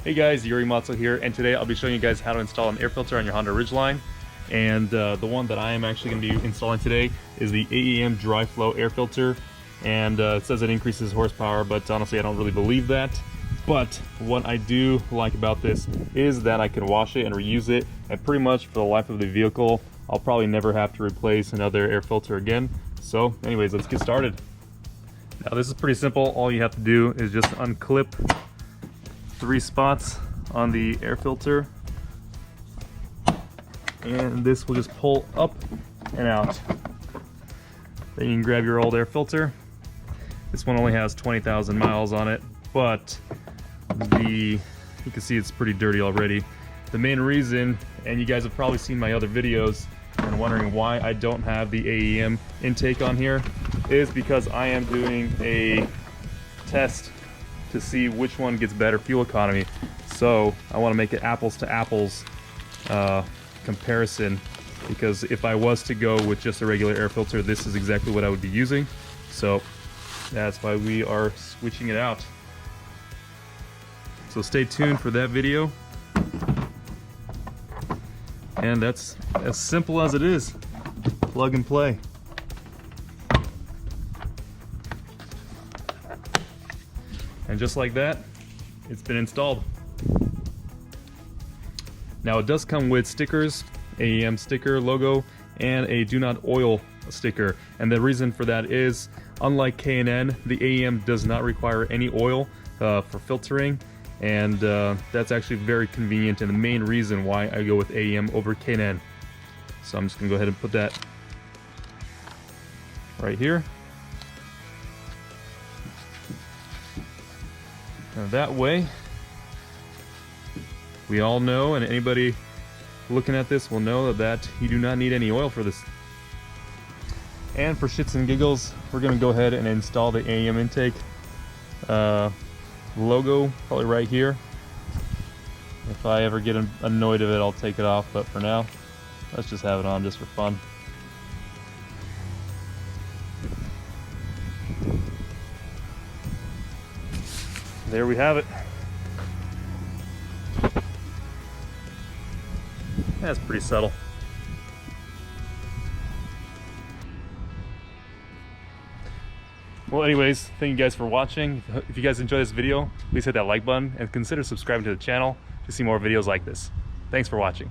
Hey guys, Yuri Matsu here, and today I'll be showing you guys how to install an air filter on your Honda Ridgeline. And the one that I am actually going to be installing today is the AEM dry flow air filter. And it says it increases horsepower, but honestly I don't really believe that. But what I do like about this is that I can wash it and reuse it, and pretty much for the life of the vehicle I'll probably never have to replace another air filter again. So anyways, let's get started. Now this is pretty simple. All you have to do is just unclip 3 spots on the air filter, and this will just pull up and out. Then you can grab your old air filter. This one only has 20,000 miles on it, but you can see it's pretty dirty already. The main reason, and you guys have probably seen my other videos and wondering why I don't have the AEM intake on here, is because I am doing a test to see which one gets better fuel economy. So I want to make it apples to apples comparison, because if I was to go with just a regular air filter, this is exactly what I would be using. So that's why we are switching it out. So stay tuned for that video. And that's as simple as it is. Plug and play. And just like that, it's been installed. Now it does come with stickers, AEM sticker logo, and a do not oil sticker. And the reason for that is, unlike K&N, the AEM does not require any oil for filtering, and that's actually very convenient and the main reason why I go with AEM over K&N. So I'm just gonna go ahead and put that right here. Now that way, we all know, and anybody looking at this will know, that you do not need any oil for this. And for shits and giggles, we're going to go ahead and install the AEM intake logo, probably right here. If I ever get annoyed of it, I'll take it off, but for now, let's just have it on just for fun. There we have it. That's pretty subtle. Well anyways, thank you guys for watching. If you guys enjoyed this video, please hit that like button and consider subscribing to the channel to see more videos like this. Thanks for watching.